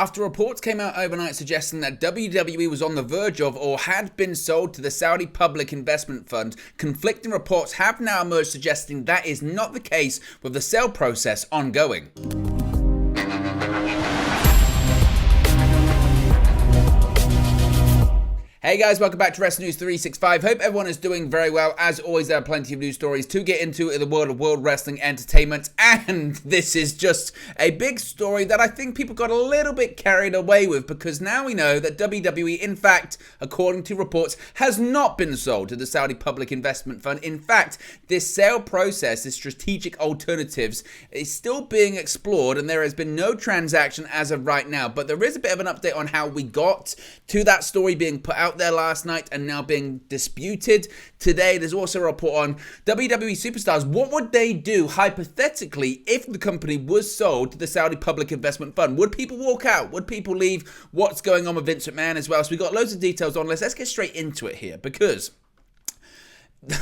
After reports came out overnight suggesting that WWE was on the verge of or had been sold to the Saudi Public Investment Fund, conflicting reports have now emerged suggesting that is not the case, with the sale process ongoing. Hey guys, welcome back to Wrestling News 365. Hope everyone is doing very well. As always, there are plenty of news stories to get into in the world of World Wrestling Entertainment, and this is just a big story that I think people got a little bit carried away with, because now we know that WWE, in fact, according to reports, has not been sold to the Saudi Public Investment Fund. In fact, this sale process, this strategic alternatives, is still being explored, and there has been no transaction as of right now. But there is a bit of an update on how we got to that story being put out there last night and now being disputed today. There's also a report on WWE superstars. What would they do hypothetically if the company was sold to the Saudi Public Investment Fund? Would people walk out? Would people leave? What's going on with Vince McMahon as well? So we got loads of details on this. Let's get straight into it here, because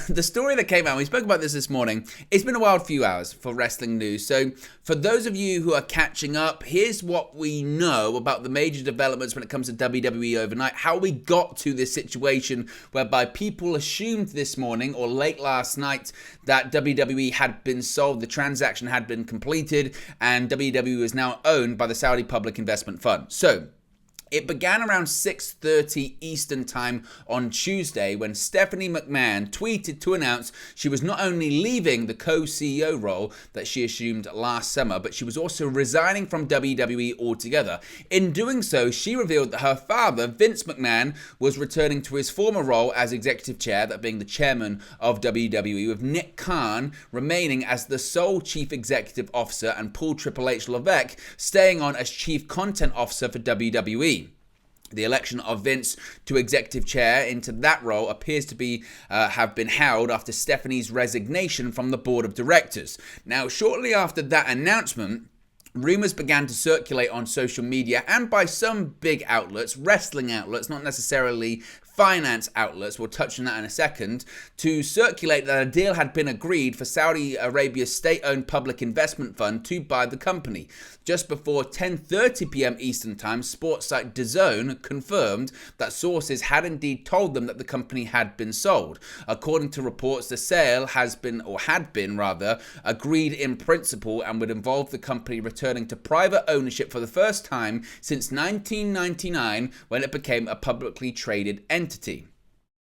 the story that came out, we spoke about this morning, it's been a wild few hours for wrestling news. So for those of you who are catching up, here's what we know about the major developments when it comes to WWE overnight, how we got to this situation whereby people assumed this morning or late last night that WWE had been sold, the transaction had been completed, and WWE is now owned by the Saudi Public Investment Fund. So it began around 6:30 Eastern Time on Tuesday when Stephanie McMahon tweeted to announce she was not only leaving the co-CEO role that she assumed last summer, but she was also resigning from WWE altogether. In doing so, she revealed that her father, Vince McMahon, was returning to his former role as executive chair, that being the chairman of WWE, with Nick Khan remaining as the sole chief executive officer and Paul Triple H Levesque staying on as chief content officer for WWE. The election of Vince to executive chair into that role appears to be have been held after Stephanie's resignation from the board of directors. Now, shortly after that announcement, rumors began to circulate on social media and by some big outlets, wrestling outlets, not necessarily finance outlets, we'll touch on that in a second, to circulate that a deal had been agreed for Saudi Arabia's state-owned public investment fund to buy the company. Just before 10:30 p.m. Eastern Time, sports site DAZN confirmed that sources had indeed told them that the company had been sold. According to reports, the sale had been agreed in principle and would involve the company returning to private ownership for the first time since 1999, when it became a publicly traded entity.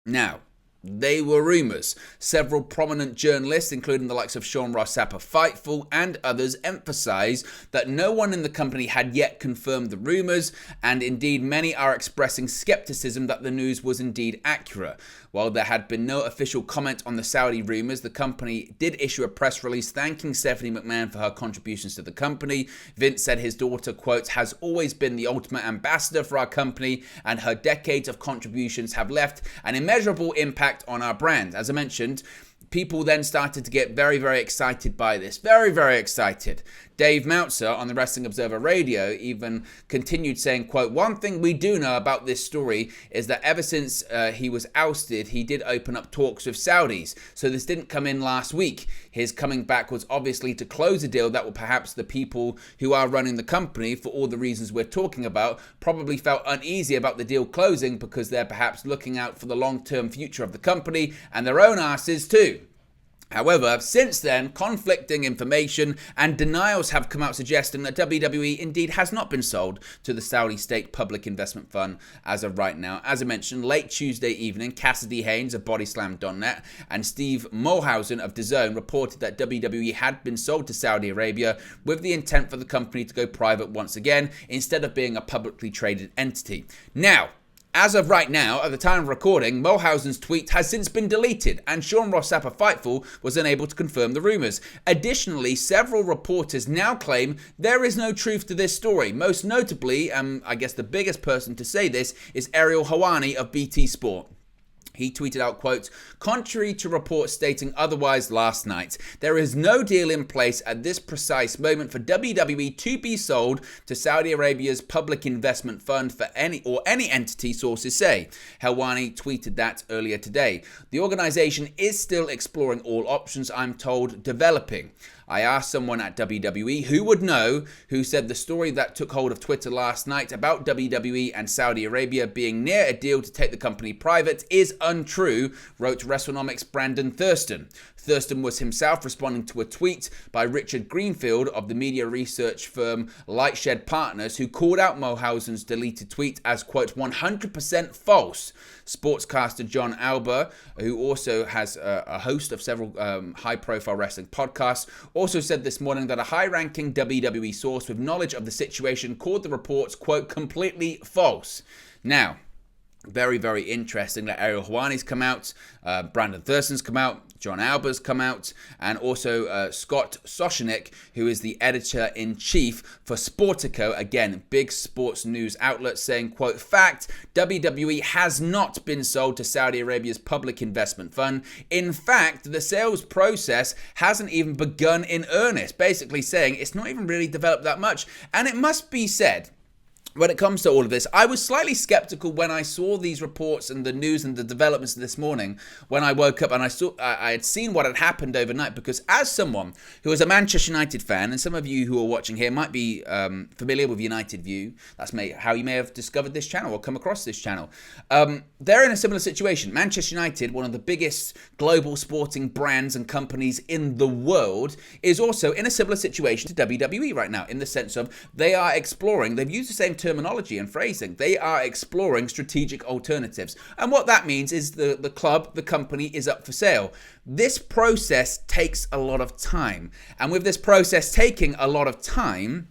Now, they were rumours. Several prominent journalists, including the likes of Sean Ross Sapp of Fightful and others, emphasise that no one in the company had yet confirmed the rumours, and indeed many are expressing scepticism that the news was indeed accurate. While there had been no official comment on the Saudi rumours, the company did issue a press release thanking Stephanie McMahon for her contributions to the company. Vince said his daughter, quote, has always been the ultimate ambassador for our company, and her decades of contributions have left an immeasurable impact on our brand. As I mentioned, people then started to get very, very excited by this. Very, very excited. Dave Meltzer on the Wrestling Observer Radio even continued saying, quote, one thing we do know about this story is that ever since he was ousted, he did open up talks with Saudis. So this didn't come in last week. His coming back was obviously to close a deal that will perhaps the people who are running the company, for all the reasons we're talking about, probably felt uneasy about the deal closing because they're perhaps looking out for the long-term future of the company and their own asses too. However, since then, conflicting information and denials have come out suggesting that WWE indeed has not been sold to the Saudi State Public Investment Fund as of right now. As I mentioned, late Tuesday evening, Cassidy Haynes of BodySlam.net and Steve Mulhausen of DAZN reported that WWE had been sold to Saudi Arabia with the intent for the company to go private once again, instead of being a publicly traded entity. Now, as of right now, at the time of recording, Mulhausen's tweet has since been deleted, and Sean Ross Sapp of Fightful was unable to confirm the rumours. Additionally, several reporters now claim there is no truth to this story. Most notably, I guess the biggest person to say this, is Ariel Helwani of BT Sport. He tweeted out, quote, contrary to reports stating otherwise last night, there is no deal in place at this precise moment for WWE to be sold to Saudi Arabia's public investment fund for any entity, sources say. Helwani tweeted that earlier today. The organization is still exploring all options, I'm told, developing. I asked someone at WWE who would know, who said the story that took hold of Twitter last night about WWE and Saudi Arabia being near a deal to take the company private is untrue, wrote WrestleNomics' Brandon Thurston. Thurston was himself responding to a tweet by Richard Greenfield of the media research firm Lightshed Partners, who called out Mulhausen's deleted tweet as, quote, 100% false. Sportscaster John Alba, who also has a host of several high-profile wrestling podcasts, also said this morning that a high-ranking WWE source with knowledge of the situation called the reports, quote, completely false. Now, very, very interesting that Ariel Helwani's come out, Brandon Thurston's come out, John Alba's come out, and also Scott Soshnick, who is the editor-in-chief for Sportico, again, big sports news outlet, saying, quote, fact, WWE has not been sold to Saudi Arabia's public investment fund. In fact, the sales process hasn't even begun in earnest, basically saying it's not even really developed that much. And it must be said, when it comes to all of this, I was slightly skeptical when I saw these reports and the news and the developments this morning when I woke up and I had seen what had happened overnight, because as someone who is a Manchester United fan, and some of you who are watching here might be familiar with United View, that's how you may have discovered this channel or come across this channel. They're in a similar situation. Manchester United, one of the biggest global sporting brands and companies in the world, is also in a similar situation to WWE right now, in the sense of they are exploring, they've used the same terminology and phrasing. They are exploring strategic alternatives. And what that means is the club, the company is up for sale. This process takes a lot of time. And with this process taking a lot of time,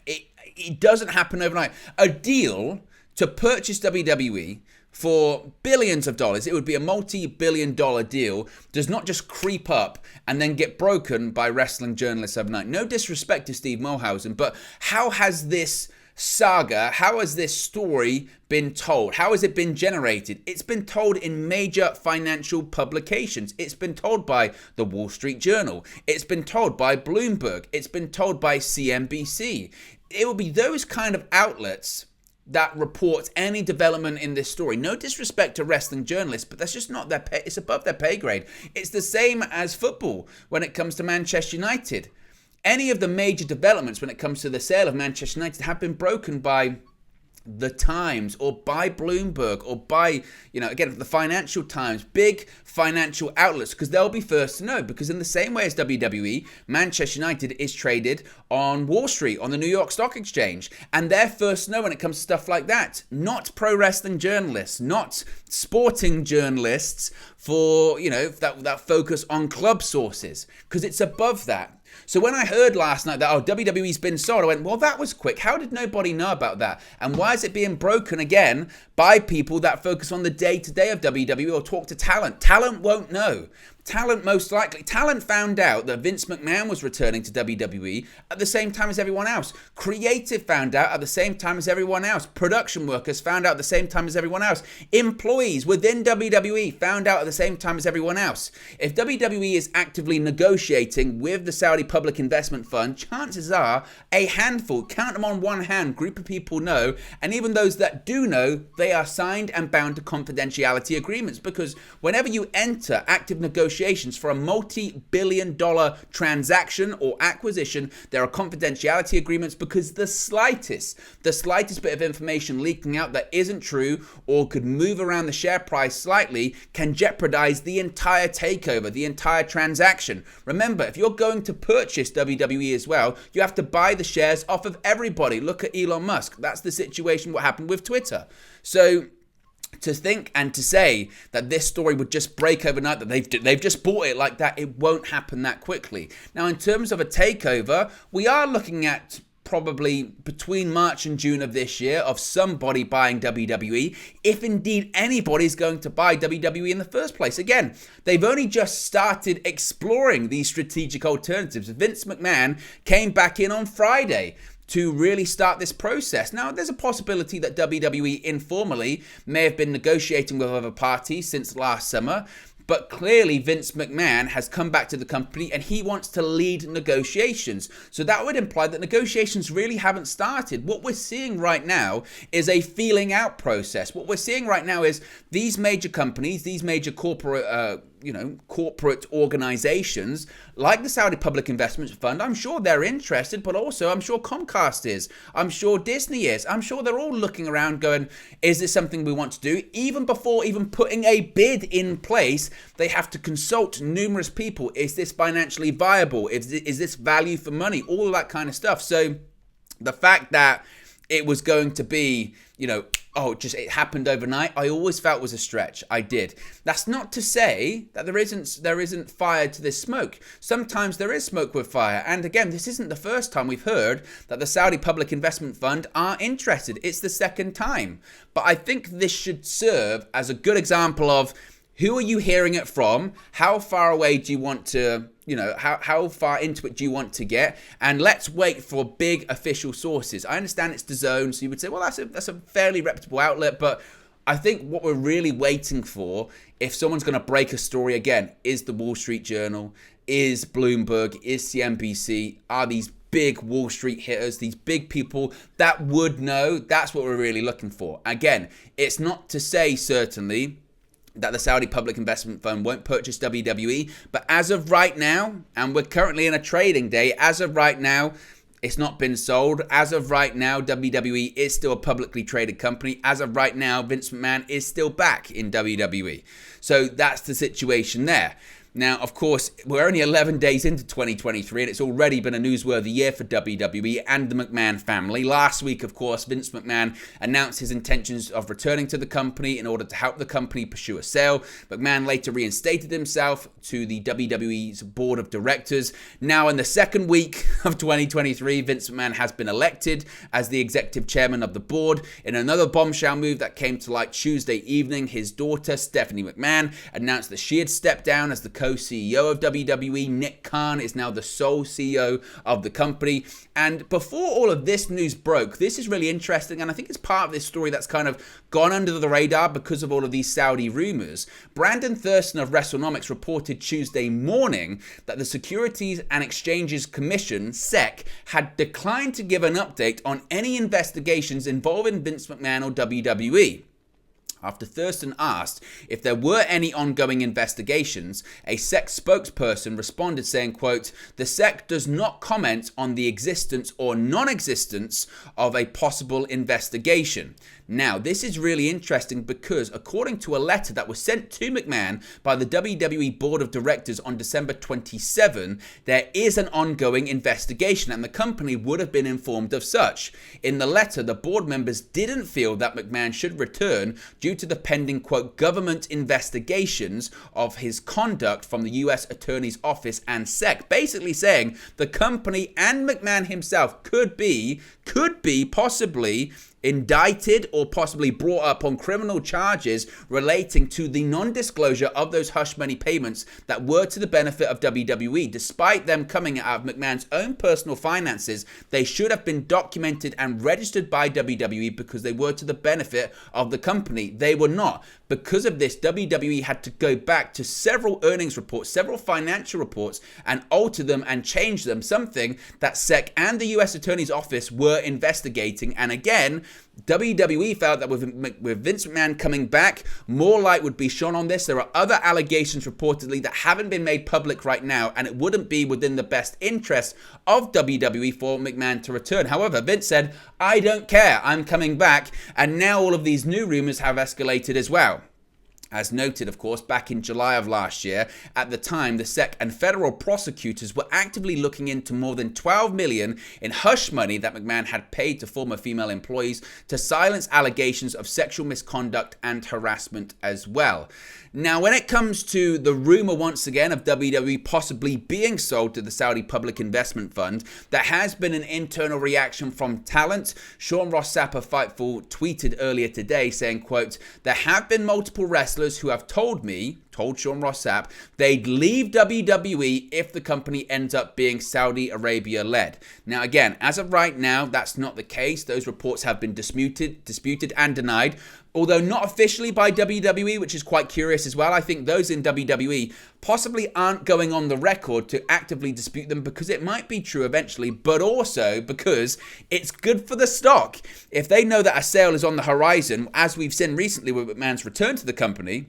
it doesn't happen overnight. A deal to purchase WWE for billions of dollars, it would be a multi-billion-dollar deal, does not just creep up and then get broken by wrestling journalists overnight. No disrespect to Steve Mulhausen, but how has this saga, how has this story been told? How has it been generated? It's been told in major financial publications. It's been told by the Wall Street Journal. It's been told by Bloomberg. It's been told by CNBC. It will be those kind of outlets that report any development in this story. No disrespect to wrestling journalists, but that's just not their pay. It's above their pay grade. It's the same as football when it comes to Manchester United. Any of the major developments when it comes to the sale of Manchester United have been broken by the Times or by Bloomberg or by, again, the Financial Times, big financial outlets, because they'll be first to know. Because in the same way as WWE, Manchester United is traded on Wall Street, on the New York Stock Exchange, and they're first to know when it comes to stuff like that. Not pro wrestling journalists, not sporting journalists for, that focus on club sources, because it's above that. So when I heard last night that, WWE's been sold, I went, well, that was quick. How did nobody know about that? And why is it being broken again by people that focus on the day-to-day of WWE or talk to talent? Talent won't know. Talent most likely. Talent found out that Vince McMahon was returning to WWE at the same time as everyone else. Creative found out at the same time as everyone else. Production workers found out at the same time as everyone else. Employees within WWE found out at the same time as everyone else. If WWE is actively negotiating with the Saudi Public Investment Fund, chances are a handful, count them on one hand, group of people know, and even those that do know, they are signed and bound to confidentiality agreements, because whenever you enter active negotiations for a multi-billion-dollar transaction or acquisition, there are confidentiality agreements, because the slightest bit of information leaking out that isn't true or could move around the share price slightly can jeopardize the entire takeover, the entire transaction. Remember, if you're going to purchase WWE as well, you have to buy the shares off of everybody. Look at Elon Musk. That's the situation, what happened with Twitter. So to think and to say that this story would just break overnight, that they've just bought it like that, it won't happen that quickly. Now, in terms of a takeover, we are looking at probably between March and June of this year of somebody buying WWE, if indeed anybody's going to buy WWE in the first place. Again, they've only just started exploring these strategic alternatives. Vince McMahon came back in on Friday to really start this process. Now, there's a possibility that WWE informally may have been negotiating with other parties since last summer, but clearly Vince McMahon has come back to the company and he wants to lead negotiations. So that would imply that negotiations really haven't started. What we're seeing right now is a feeling out process. What we're seeing right now is these major companies, these major corporate corporate organizations like the Saudi Public Investment Fund. I'm sure they're interested, but also I'm sure Comcast is. I'm sure Disney is. I'm sure they're all looking around going, is this something we want to do? Even before even putting a bid in place, they have to consult numerous people. Is this financially viable? Is this value for money? All of that kind of stuff. So the fact that it was going to be, it happened overnight, I always felt was a stretch. I did. That's not to say that there isn't fire to this smoke. Sometimes there is smoke with fire. And again, this isn't the first time we've heard that the Saudi Public Investment Fund are interested. It's the second time. But I think this should serve as a good example of who are you hearing it from? How far away do you want to, how far into it do you want to get? And let's wait for big official sources. I understand it's DAZN, so you would say, well, that's a fairly reputable outlet. But I think what we're really waiting for, if someone's going to break a story again, is the Wall Street Journal, is Bloomberg, is CNBC, are these big Wall Street hitters, these big people that would know. That's what we're really looking for. Again, it's not to say certainly that the Saudi Public Investment Fund won't purchase WWE, but as of right now, and we're currently in a trading day, as of right now, it's not been sold. As of right now, WWE is still a publicly traded company. As of right now, Vince McMahon is still back in WWE. So that's the situation there. Now, of course, we're only 11 days into 2023, and it's already been a newsworthy year for WWE and the McMahon family. Last week, of course, Vince McMahon announced his intentions of returning to the company in order to help the company pursue a sale. McMahon later reinstated himself to the WWE's board of directors. Now, in the second week of 2023, Vince McMahon has been elected as the executive chairman of the board. In another bombshell move that came to light Tuesday evening, his daughter, Stephanie McMahon, announced that she had stepped down as the co-CEO of WWE. Nick Khan is now the sole CEO of the company. And before all of this news broke, this is really interesting, and I think it's part of this story that's kind of gone under the radar because of all of these Saudi rumors. Brandon Thurston of WrestleNomics reported Tuesday morning that the Securities and Exchanges Commission, SEC, had declined to give an update on any investigations involving Vince McMahon or WWE. After Thurston asked if there were any ongoing investigations, a SEC spokesperson responded saying, quote, "The SEC does not comment on the existence or non-existence of a possible investigation." Now, this is really interesting because according to a letter that was sent to McMahon by the WWE Board of Directors on December 27, there is an ongoing investigation and the company would have been informed of such. In the letter, the board members didn't feel that McMahon should return due to the pending, quote, government investigations of his conduct from the US Attorney's Office and SEC, basically saying the company and McMahon himself could be possibly indicted or possibly brought up on criminal charges relating to the non-disclosure of those hush money payments that were to the benefit of WWE. Despite them coming out of McMahon's own personal finances, they should have been documented and registered by WWE because they were to the benefit of the company. They were not. Because of this, WWE had to go back to several earnings reports, several financial reports, and alter them and change them, something that SEC and the US Attorney's Office were investigating. And again, WWE felt that with Vince McMahon coming back, more light would be shone on this. There are other allegations reportedly that haven't been made public right now, and it wouldn't be within the best interest of WWE for McMahon to return. However, Vince said, "I don't care, I'm coming back," and now all of these new rumors have escalated as well. As noted, of course, back in July of last year, at the time, the SEC and federal prosecutors were actively looking into more than $12 million in hush money that McMahon had paid to former female employees to silence allegations of sexual misconduct and harassment as well. Now, when it comes to the rumor once again of WWE possibly being sold to the Saudi Public Investment Fund, there has been an internal reaction from talent. Sean Ross Sapp of Fightful tweeted earlier today saying, quote, "There have been multiple wrestlers who have told Sean Ross Sapp, they'd leave WWE if the company ends up being Saudi Arabia led." Now, again, as of right now, that's not the case. Those reports have been disputed and denied, although not officially by WWE, which is quite curious as well. I think those in WWE possibly aren't going on the record to actively dispute them because it might be true eventually, but also because it's good for the stock. If they know that a sale is on the horizon, as we've seen recently with McMahon's return to the company,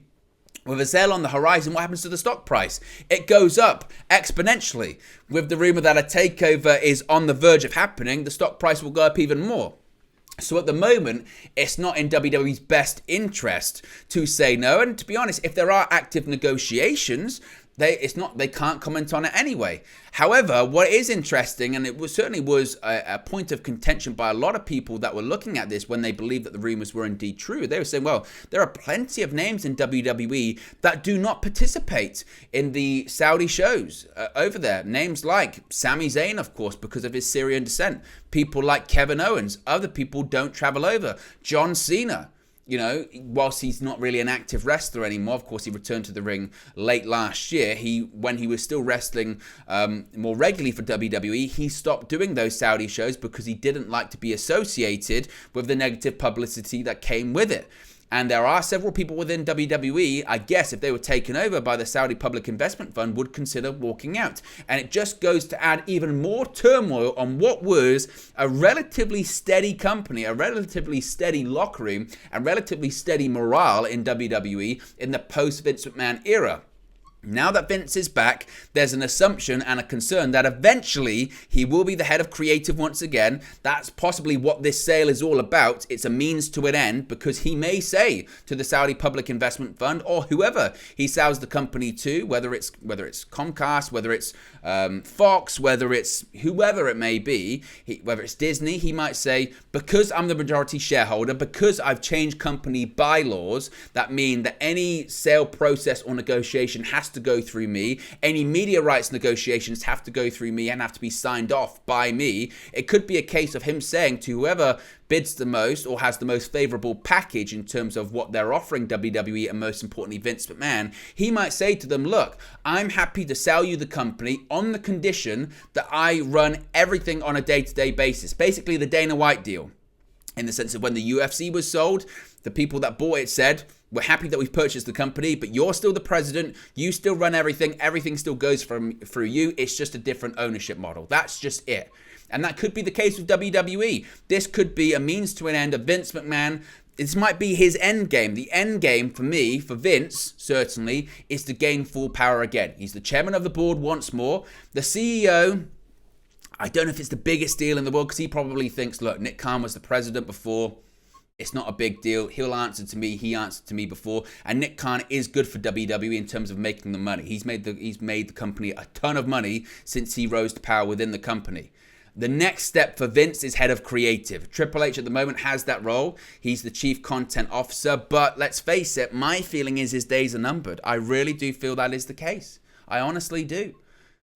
With a sale on the horizon, what happens to the stock price? It goes up exponentially. With the rumor that a takeover is on the verge of happening, the stock price will go up even more. So at the moment, it's not in WWE's best interest to say no. And to be honest, if there are active negotiations, they can't comment on it anyway. However, what is interesting, and certainly was a point of contention by a lot of people that were looking at this when they believed that the rumors were indeed true. They were saying, well, there are plenty of names in WWE that do not participate in the Saudi shows over there. Names like Sami Zayn, of course, because of his Syrian descent. People like Kevin Owens. Other people don't travel over. John Cena. You know, whilst he's not really an active wrestler anymore, of course, he returned to the ring late last year. When he was still wrestling more regularly for WWE, he stopped doing those Saudi shows because he didn't like to be associated with the negative publicity that came with it. And there are several people within WWE, I guess, if they were taken over by the Saudi Public Investment Fund, would consider walking out. And it just goes to add even more turmoil on what was a relatively steady company, a relatively steady locker room, and relatively steady morale in WWE in the post-Vince McMahon era. Now that Vince is back, there's an assumption and a concern that eventually he will be the head of creative once again. That's possibly what this sale is all about. It's a means to an end, because he may say to the Saudi Public Investment Fund or whoever he sells the company to, whether it's Comcast, whether it's Fox, whether it's whoever it may be, whether it's Disney, he might say, because I'm the majority shareholder, because I've changed company bylaws that mean that any sale process or negotiation has to go through me. Any media rights negotiations have to go through me and have to be signed off by me. It could be a case of him saying to whoever bids the most or has the most favorable package in terms of what they're offering WWE, and most importantly Vince McMahon, he might say to them, look, I'm happy to sell you the company on the condition that I run everything on a day-to-day basis. Basically the Dana White deal, in the sense of when the UFC was sold, the people that bought it said, we're happy that we've purchased the company, but you're still the president. You still run everything. Everything still goes through you. It's just a different ownership model. That's just it. And that could be the case with WWE. This could be a means to an end of Vince McMahon. This might be his end game. The end game for me, for Vince, certainly, is to gain full power again. He's the chairman of the board once more. The CEO, I don't know if it's the biggest deal in the world, because he probably thinks, look, Nick Khan was the president before. It's not a big deal. He'll answer to me. He answered to me before. And Nick Khan is good for WWE in terms of making the money. He's made the company a ton of money since he rose to power within the company. The next step for Vince is head of creative. Triple H at the moment has that role. He's the chief content officer. But let's face it, my feeling is his days are numbered. I really do feel that is the case. I honestly do.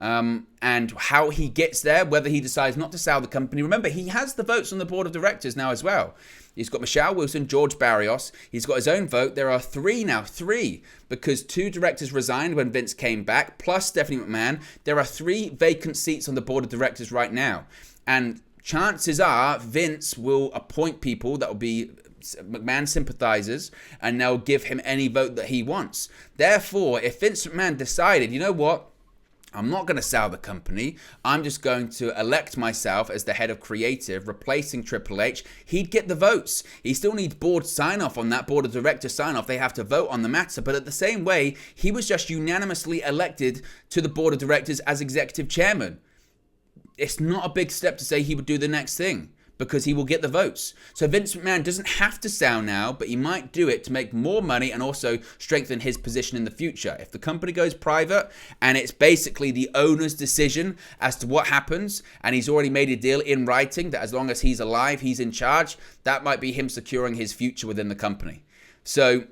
And how he gets there, whether he decides not to sell the company. Remember, he has the votes on the board of directors now as well. He's got Michelle Wilson, George Barrios. He's got his own vote. There are three now, because 2 directors resigned when Vince came back, plus Stephanie McMahon. There are 3 vacant seats on the board of directors right now. And chances are Vince will appoint people that will be McMahon sympathizers, and they'll give him any vote that he wants. Therefore, if Vince McMahon decided, you know what, I'm not going to sell the company, I'm just going to elect myself as the head of creative, replacing Triple H, he'd get the votes. He still needs board sign-off on that, board of directors sign-off. They have to vote on the matter. But at the same way, he was just unanimously elected to the board of directors as executive chairman. It's not a big step to say he would do the next thing, because he will get the votes. So Vince McMahon doesn't have to sell now, but he might do it to make more money and also strengthen his position in the future. If the company goes private and it's basically the owner's decision as to what happens, and he's already made a deal in writing that as long as he's alive, he's in charge, that might be him securing his future within the company. So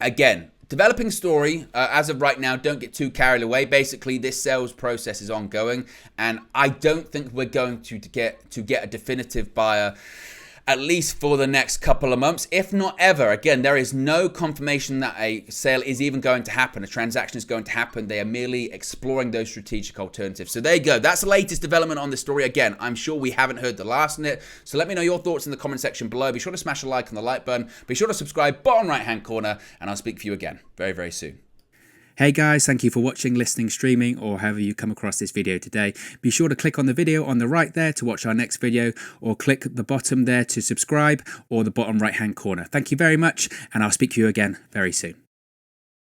again, developing story. As of right now, don't get too carried away. Basically, this sales process is ongoing, and I don't think we're going to get a definitive buyer, at least for the next couple of months, if not ever. Again, there is no confirmation that a sale is even going to happen. A transaction is going to happen. They are merely exploring those strategic alternatives. So there you go. That's the latest development on the story. Again, I'm sure we haven't heard the last in it. So let me know your thoughts in the comment section below. Be sure to smash a like on the like button. Be sure to subscribe, bottom right-hand corner, and I'll speak to you again very, very soon. Hey guys, thank you for watching, listening, streaming, or however you come across this video today. Be sure to click on the video on the right there to watch our next video, or click the bottom there to subscribe, or the bottom right hand corner. Thank you very much, and I'll speak to you again very soon.